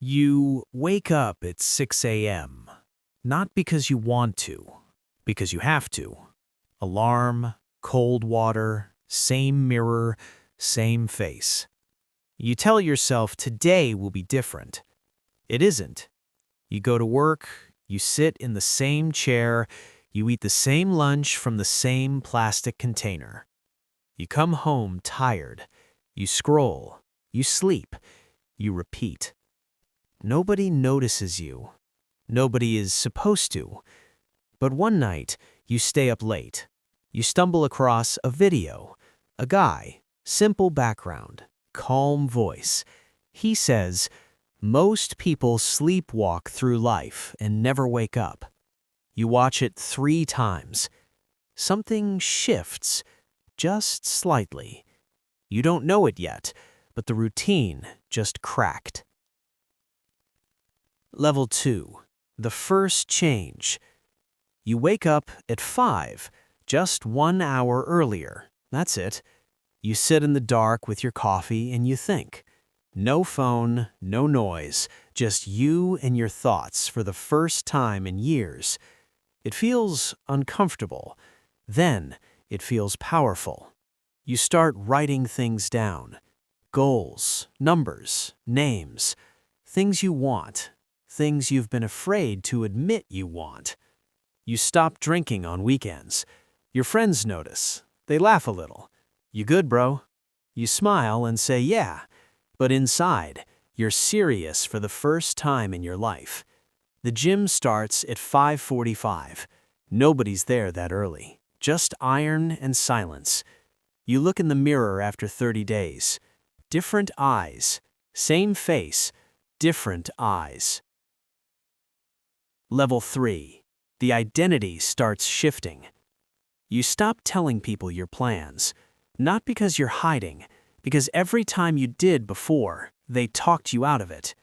You wake up at 6 a.m., not because you want to, because you have to. Alarm, cold water, same mirror, same face. You tell yourself today will be different. It isn't. You go to work, you sit in the same chair, you eat the same lunch from the same plastic container. You come home tired, you scroll, you sleep, you repeat. Nobody notices you. Nobody is supposed to. But one night, you stay up late. You stumble across a video. A guy, simple background, calm voice. He says, "Most people sleepwalk through life and never wake up." You watch it 3 times. Something shifts, just slightly. You don't know it yet, but the routine just cracked. Level 2. The first change. You wake up at 5, just 1 hour earlier. That's it. You sit in the dark with your coffee and you think. No phone, no noise, just you and your thoughts for the first time in years. It feels uncomfortable. Then it feels powerful. You start writing things down. Goals, numbers, names, things you want. Things you've been afraid to admit you want. You stop drinking on weekends. Your friends notice. They laugh a little. "You good, bro?" You smile and say, "Yeah." But inside, you're serious for the first time in your life. The gym starts at 5:45. Nobody's there that early. Just iron and silence. You look in the mirror after 30 days. Different eyes. Same face. Different eyes. Level 3. The identity starts shifting. You stop telling people your plans, not because you're hiding, because every time you did before, they talked you out of it.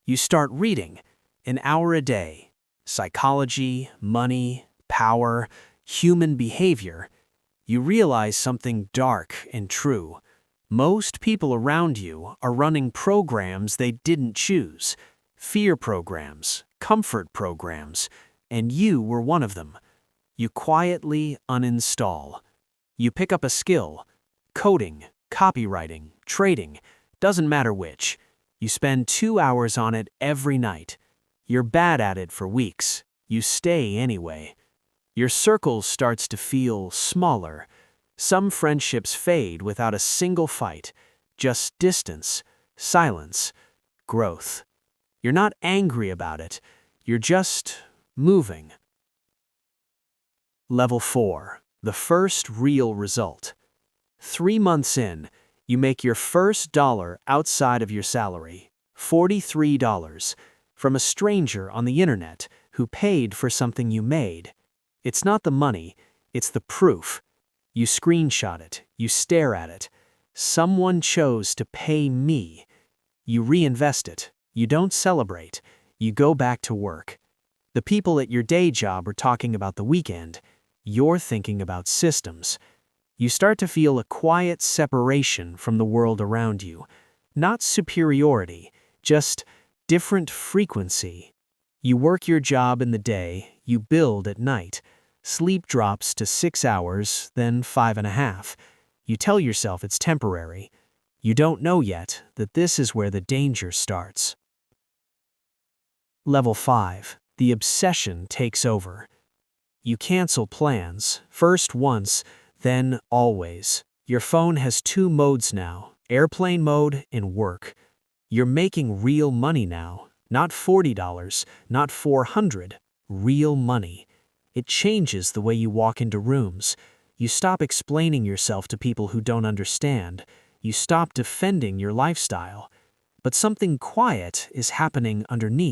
You start reading, an hour a day, psychology, money, power, human behavior. You realize something dark and true. Most people around you are running programs they didn't choose. Fear programs, comfort programs, and you were one of them. You quietly uninstall. You pick up a skill, coding, copywriting, trading, doesn't matter which. You spend 2 hours on it every night. You're bad at it for weeks. You stay anyway. Your circle starts to feel smaller. Some friendships fade without a single fight, just distance, silence, growth. You're not angry about it, you're just moving. Level 4. The first real result. 3 months in, you make your first dollar outside of your salary, $43, from a stranger on the internet who paid for something you made. It's not the money, it's the proof. You screenshot it, you stare at it. Someone chose to pay me. You reinvest it. You don't celebrate. You go back to work. The people at your day job are talking about the weekend. You're thinking about systems. You start to feel a quiet separation from the world around you. Not superiority, just different frequency. You work your job in the day, you build at night. Sleep drops to 6 hours, then 5.5. You tell yourself it's temporary. You don't know yet that this is where the danger starts. Level 5. The obsession takes over. You cancel plans, first once, then always. Your phone has 2 modes now, airplane mode and work. You're making real money now, not $40, not $400, real money. It changes the way you walk into rooms. You stop explaining yourself to people who don't understand. You stop defending your lifestyle. But something quiet is happening underneath.